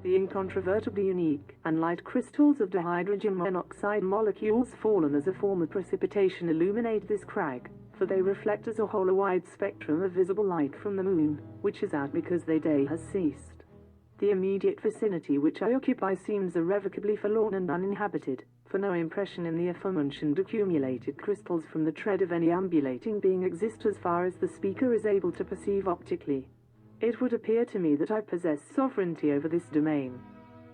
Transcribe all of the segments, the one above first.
The incontrovertibly unique and light crystals of dihydrogen monoxide molecules fallen as a form of precipitation illuminate this crag, for they reflect as a whole a wide spectrum of visible light from the moon, which is out because their day has ceased. The immediate vicinity which I occupy seems irrevocably forlorn and uninhabited, for no impression in the aforementioned accumulated crystals from the tread of any ambulating being exists as far as the speaker is able to perceive optically. It would appear to me that I possess sovereignty over this domain.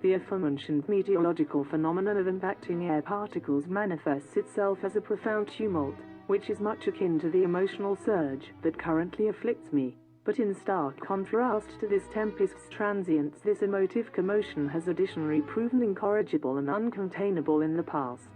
The aforementioned meteorological phenomenon of impacting air particles manifests itself as a profound tumult, which is much akin to the emotional surge that currently afflicts me, but in stark contrast to this tempest's transience, this emotive commotion has additionally proven incorrigible and uncontainable in the past.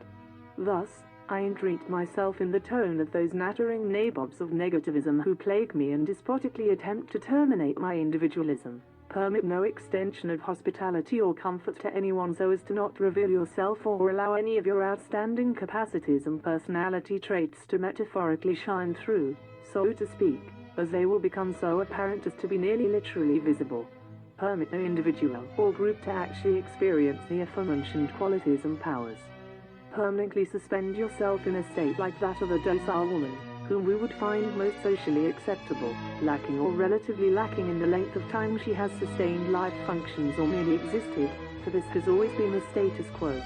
Thus, I entreat myself in the tone of those nattering nabobs of negativism who plague me and despotically attempt to terminate my individualism. Permit no extension of hospitality or comfort to anyone so as to not reveal yourself or allow any of your outstanding capacities and personality traits to metaphorically shine through, so to speak, as they will become so apparent as to be nearly literally visible. Permit no individual or group to actually experience the aforementioned qualities and powers. Permanently suspend yourself in a state like that of a docile woman, whom we would find most socially acceptable, lacking or relatively lacking in the length of time she has sustained life functions or merely existed, for this has always been the status quo.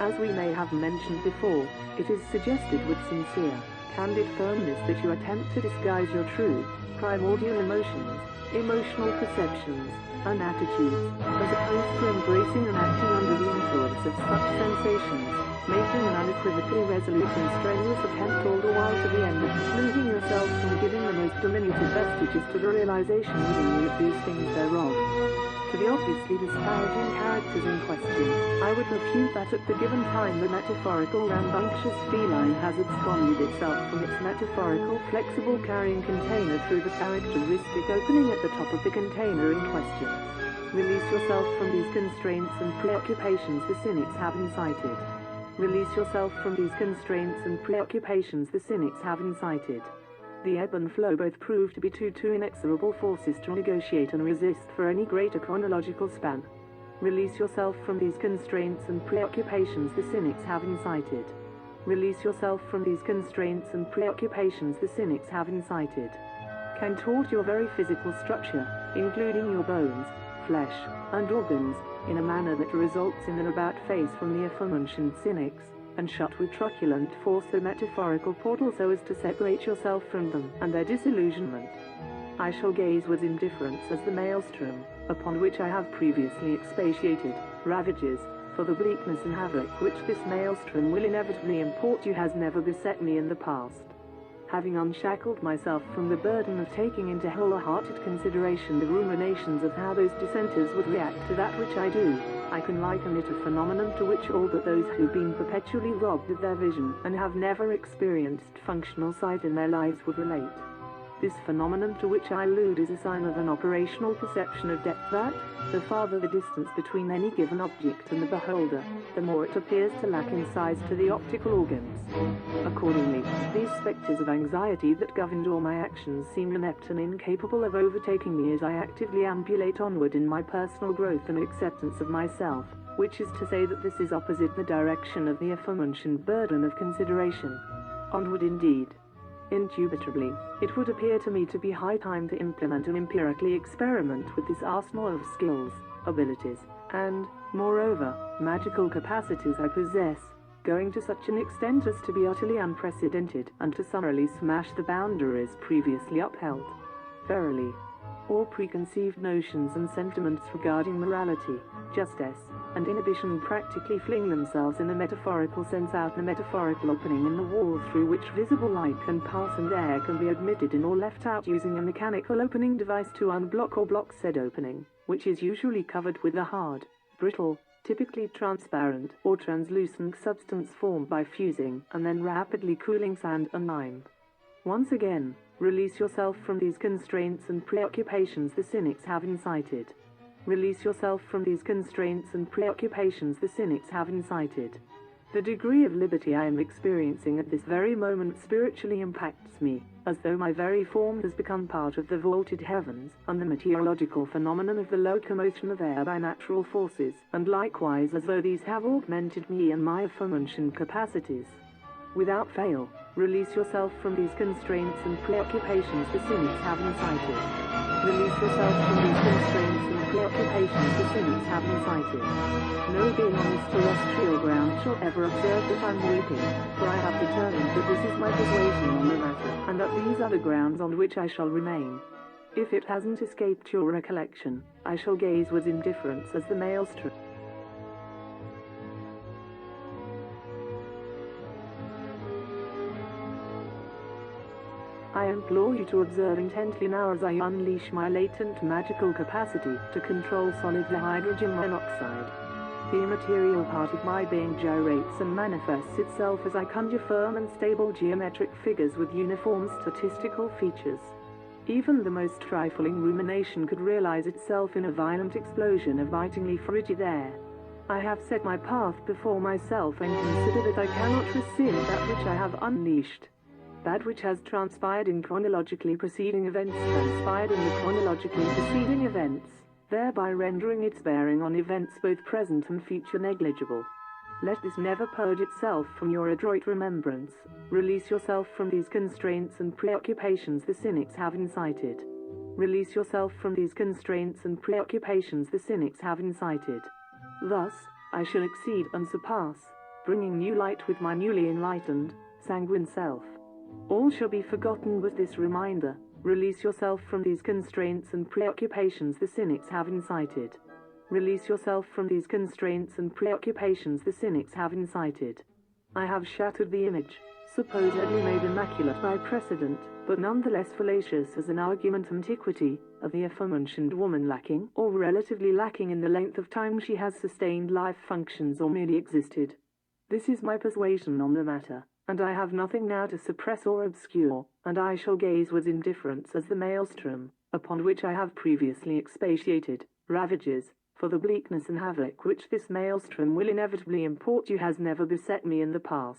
As we may have mentioned before, it is suggested with sincere, candid firmness that you attempt to disguise your true, primordial emotions, emotional perceptions, and attitudes, as opposed to embracing and acting under the influence of such sensations, making an unequivocally resolute and strenuous attempt all the while to the end of precluding yourself from giving the most diminutive vestiges to the realization within you of these things thereof. To the obviously disparaging characters in question, I would refute that at the given time the metaphorical rambunctious feline has absconded itself from its metaphorical flexible carrying container through the characteristic opening at the top of the container in question. Release yourself from these constraints and preoccupations the cynics have incited. Release yourself from these constraints and preoccupations the cynics have incited. The ebb and flow both prove to be two inexorable forces to negotiate and resist for any greater chronological span. Release yourself from these constraints and preoccupations the cynics have incited. Release yourself from these constraints and preoccupations the cynics have incited. Contort your very physical structure, including your bones, flesh, and organs, in a manner that results in an about-face from the aforementioned cynics, and shut with truculent force the metaphorical portal so as to separate yourself from them and their disillusionment. I shall gaze with indifference as the maelstrom, upon which I have previously expatiated, ravages, for the bleakness and havoc which this maelstrom will inevitably import you has never beset me in the past. Having unshackled myself from the burden of taking into whole-hearted consideration the ruminations of how those dissenters would react to that which I do, I can liken it a phenomenon to which all but those who've been perpetually robbed of their vision and have never experienced functional sight in their lives would relate. This phenomenon to which I allude is a sign of an operational perception of depth that, the farther the distance between any given object and the beholder, the more it appears to lack in size to the optical organs. Accordingly, these spectres of anxiety that governed all my actions seem inept and incapable of overtaking me as I actively ambulate onward in my personal growth and acceptance of myself, which is to say that this is opposite the direction of the aforementioned burden of consideration. Onward indeed. Indubitably, it would appear to me to be high time to implement and empirically experiment with this arsenal of skills, abilities, and, moreover, magical capacities I possess, going to such an extent as to be utterly unprecedented and to summarily smash the boundaries previously upheld. Verily, all preconceived notions and sentiments regarding morality, justice, and inhibition practically fling themselves in a metaphorical sense out the metaphorical opening in the wall through which visible light can pass and air can be admitted in or left out using a mechanical opening device to unblock or block said opening, which is usually covered with a hard, brittle, typically transparent or translucent substance formed by fusing and then rapidly cooling sand and lime. Once again, release yourself from these constraints and preoccupations the cynics have incited. Release yourself from these constraints and preoccupations the cynics have incited. The degree of liberty I am experiencing at this very moment spiritually impacts me, as though my very form has become part of the vaulted heavens, and the meteorological phenomenon of the locomotion of air by natural forces, and likewise as though these have augmented me and my aforementioned capacities. Without fail, release yourself from these constraints and preoccupations the cynics have incited. Release yourself from these constraints and preoccupations the cynics have incited. No being on this terrestrial ground shall ever observe that I'm weeping, for I have determined that this is my persuasion on the matter, and that these are the grounds on which I shall remain. If it hasn't escaped your recollection, I shall gaze with indifference as the maelstrom. I implore you to observe intently now as I unleash my latent magical capacity to control solid hydrogen monoxide. The immaterial part of my being gyrates and manifests itself as I conjure firm and stable geometric figures with uniform statistical features. Even the most trifling rumination could realize itself in a violent explosion of bitingly frigid air. I have set my path before myself and consider that I cannot rescind that which I have unleashed. That which has transpired in chronologically preceding events transpired in the chronologically preceding events, thereby rendering its bearing on events both present and future negligible. Let this never purge itself from your adroit remembrance. Release yourself from these constraints and preoccupations the cynics have incited. Release yourself from these constraints and preoccupations the cynics have incited. Thus, I shall exceed and surpass, bringing new light with my newly enlightened, sanguine self. All shall be forgotten with this reminder. Release yourself from these constraints and preoccupations the cynics have incited. Release yourself from these constraints and preoccupations the cynics have incited. I have shattered the image, supposedly made immaculate by precedent, but nonetheless fallacious as an argument antiquity, of the aforementioned woman lacking or relatively lacking in the length of time she has sustained life functions or merely existed. This is my persuasion on the matter, and I have nothing now to suppress or obscure, and I shall gaze with indifference as the maelstrom, upon which I have previously expatiated, ravages, for the bleakness and havoc which this maelstrom will inevitably import you has never beset me in the past.